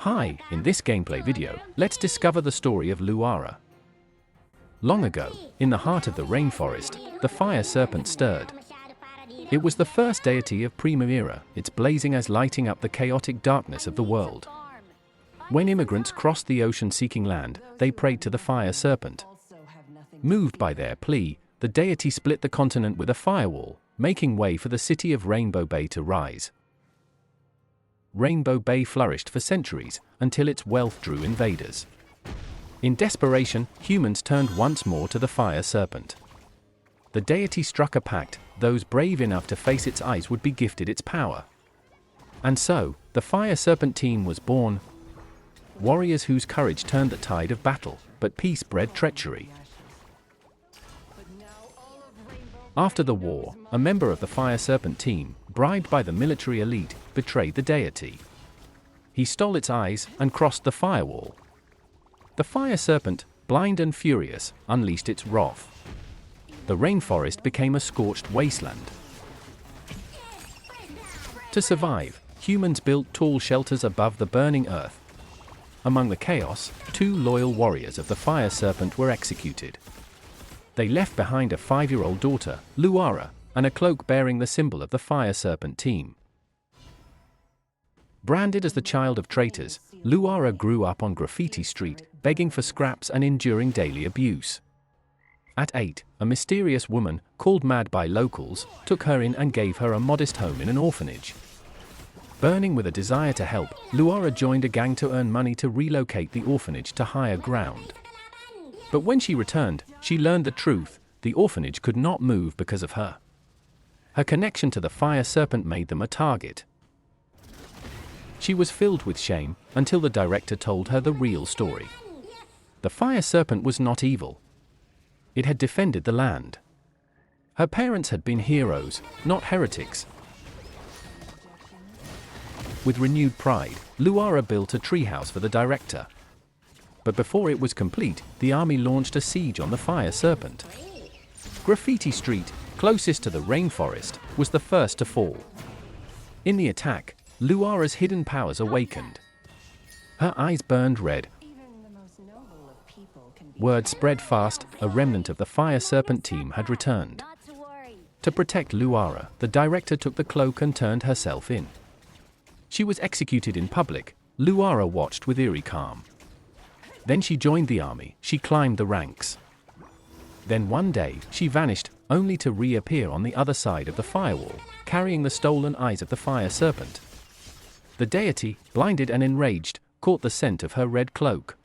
Hi, in this gameplay video, let's discover the story of Luara. Long ago, in the heart of the rainforest, the fire serpent stirred. It was the first deity of Primavera, its blazing as lighting up the chaotic darkness of the world. When immigrants crossed the ocean seeking land, they prayed to the fire serpent. Moved by their plea, the deity split the continent with a firewall, making way for the city of Rainbow Bay to rise. Rainbow Bay flourished for centuries, until its wealth drew invaders. In desperation, humans turned once more to the fire serpent. The deity struck a pact: those brave enough to face its eyes would be gifted its power. And so, the fire serpent team was born. Warriors whose courage turned the tide of battle, but peace bred treachery. After the war, a member of the fire serpent team, bribed by the military elite, betrayed the deity. He stole its eyes and crossed the firewall. The fire serpent, blind and furious, unleashed its wrath. The rainforest became a scorched wasteland. To survive, humans built tall shelters above the burning earth. Among the chaos, 2 loyal warriors of the fire serpent were executed. They left behind a 5-year-old daughter, Luara, and a cloak bearing the symbol of the fire serpent team. Branded as the child of traitors, Luara grew up on Graffiti Street, begging for scraps and enduring daily abuse. At 8, a mysterious woman, called Mad by locals, took her in and gave her a modest home in an orphanage. Burning with a desire to help, Luara joined a gang to earn money to relocate the orphanage to higher ground. But when she returned, she learned the truth: the orphanage could not move because of her. Her connection to the fire serpent made them a target. She was filled with shame, until the director told her the real story. The fire serpent was not evil. It had defended the land. Her parents had been heroes, not heretics. With renewed pride, Luara built a treehouse for the director. But before it was complete, the army launched a siege on the fire serpent. Graffiti Street, closest to the rainforest, was the first to fall. In the attack, Luara's hidden powers awakened. Her eyes burned red. Word spread fast: a remnant of the fire serpent team had returned. To protect Luara, the director took the cloak and turned herself in. She was executed in public. Luara watched with eerie calm. Then she joined the army. She climbed the ranks. Then one day, she vanished, only to reappear on the other side of the firewall, carrying the stolen eyes of the fire serpent. The deity, blinded and enraged, caught the scent of her red cloak.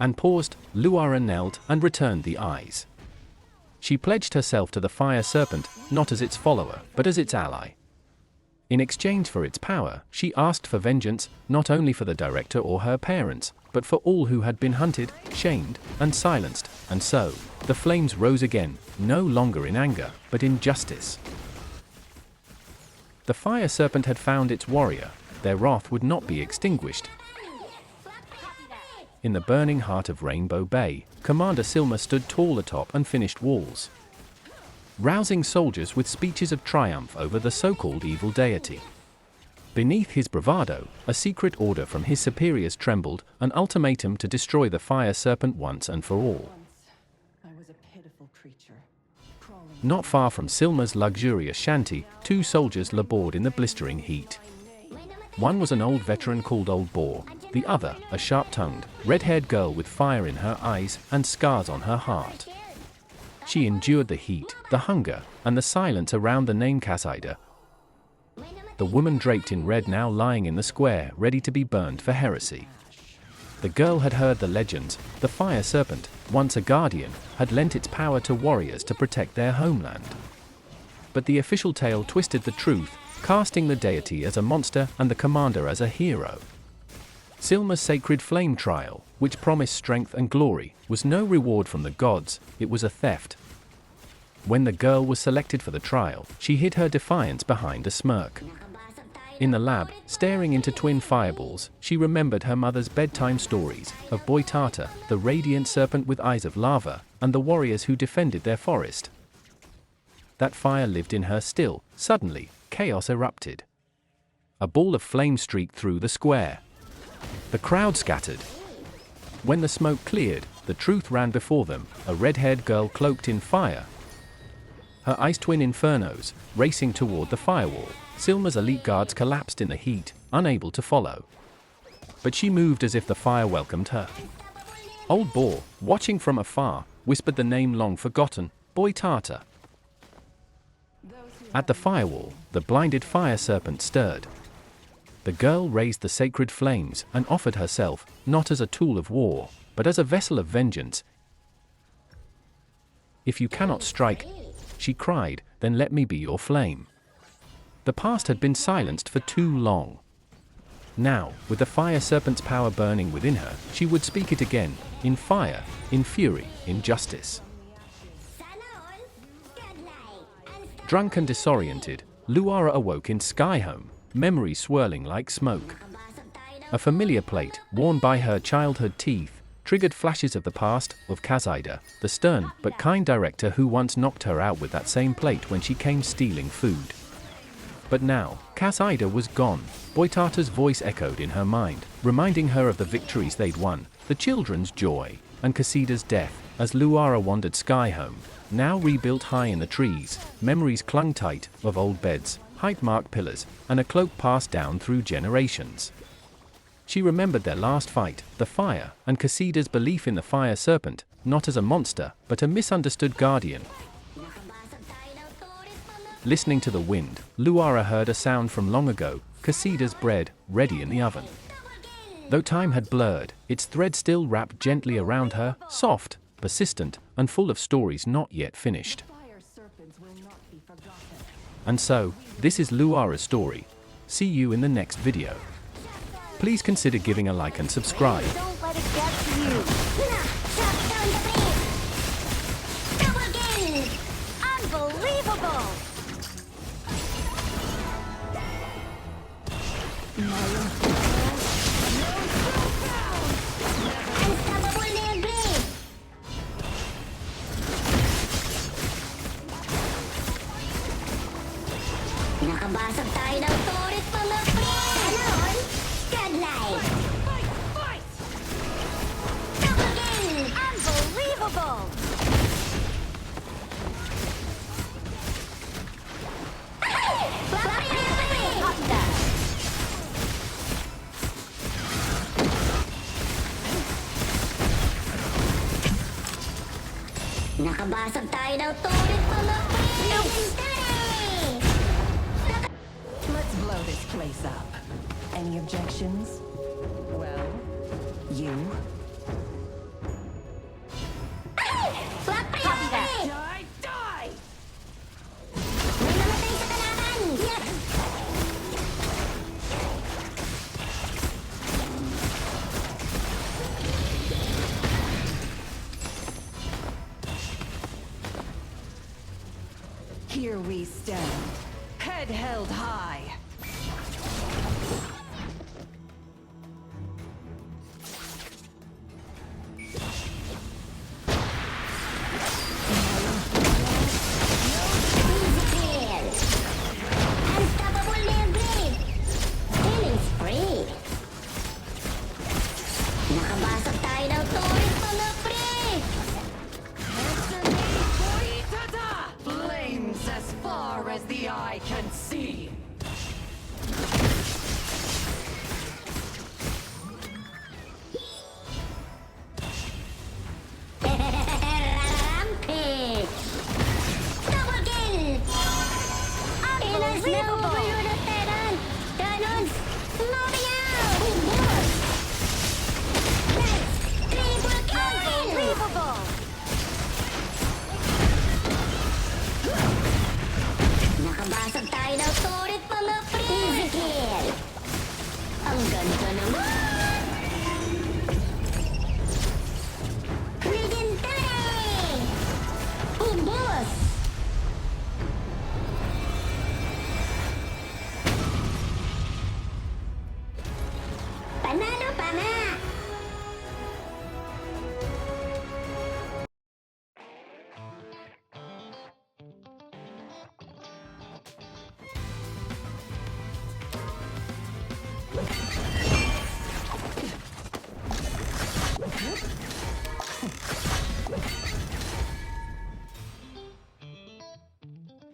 And paused. Luara knelt and returned the eyes. She pledged herself to the fire serpent, not as its follower, but as its ally. In exchange for its power, she asked for vengeance, not only for the director or her parents, but for all who had been hunted, shamed, and silenced. And so, the flames rose again, no longer in anger, but in justice. The fire serpent had found its warrior. Their wrath would not be extinguished. In the burning heart of Rainbow Bay, Commander Silma stood tall atop unfinished walls, rousing soldiers with speeches of triumph over the so-called evil deity. Beneath his bravado, a secret order from his superiors trembled, an ultimatum to destroy the fire serpent once and for all. Not far from Silma's luxurious shanty, 2 soldiers labored in the blistering heat. One was an old veteran called Old Boar, the other, a sharp-tongued, red-haired girl with fire in her eyes and scars on her heart. She endured the heat, the hunger, and the silence around the name Casida. The woman draped in red now lying in the square, ready to be burned for heresy. The girl had heard the legends. The fire serpent, once a guardian, had lent its power to warriors to protect their homeland. But the official tale twisted the truth, casting the deity as a monster and the commander as a hero. Silma's sacred flame trial, which promised strength and glory, was no reward from the gods, it was a theft. When the girl was selected for the trial, she hid her defiance behind a smirk. In the lab, staring into twin fireballs, she remembered her mother's bedtime stories of Boitata, the radiant serpent with eyes of lava, and the warriors who defended their forest. That fire lived in her still. Suddenly, chaos erupted. A ball of flame streaked through the square. The crowd scattered. When the smoke cleared, the truth ran before them, a red-haired girl cloaked in fire. Her ice twin Infernos, racing toward the firewall. Silma's elite guards collapsed in the heat, unable to follow. But she moved as if the fire welcomed her. Old Boar, watching from afar, whispered the name long forgotten, Boy Tartar. At the firewall, the blinded fire serpent stirred. The girl raised the sacred flames and offered herself, not as a tool of war, but as a vessel of vengeance. "If you cannot strike," she cried, "then let me be your flame." The past had been silenced for too long. Now, with the fire serpent's power burning within her, she would speak it again, in fire, in fury, in justice. Drunk and disoriented, Luara awoke in Skyhome, memories swirling like smoke. A familiar plate, worn by her childhood teeth, triggered flashes of the past, of Kazida, the stern but kind director who once knocked her out with that same plate when she came stealing food. But now, Kazida was gone. Boy Tartar's voice echoed in her mind, reminding her of the victories they'd won, the children's joy, and Kasida's death. As Luara wandered Skyhome, now rebuilt high in the trees, memories clung tight of old beds, height-marked pillars, and a cloak passed down through generations. She remembered their last fight, the fire, and Kasida's belief in the fire serpent, not as a monster, but a misunderstood guardian. Listening to the wind, Luara heard a sound from long ago, Kasida's bread, ready in the oven. Though time had blurred, its thread still wrapped gently around her, soft, persistent, and full of stories not yet finished. And so, this is Luara's story. See you in the next video. Please consider giving a like and subscribe. Don't let it get to you. Unbelievable! Nakabasag tayo ng tourist mga pre! Ganon! Godlike! Fight! Fight! Double kill! Unbelievable! Nakabasag tayo ng tourist mga pre! Let's blow this place up. Any objections? Well, you? Copy that! Die! Die! May namatay sa kalaban! Here we stand, head held high. Easy kill! Unstoppable nail blade! Killing spree! Nakabasag tayo ng tourist mga pre! Answer me, boy! Ta-ta! Flames as far as the eye can see.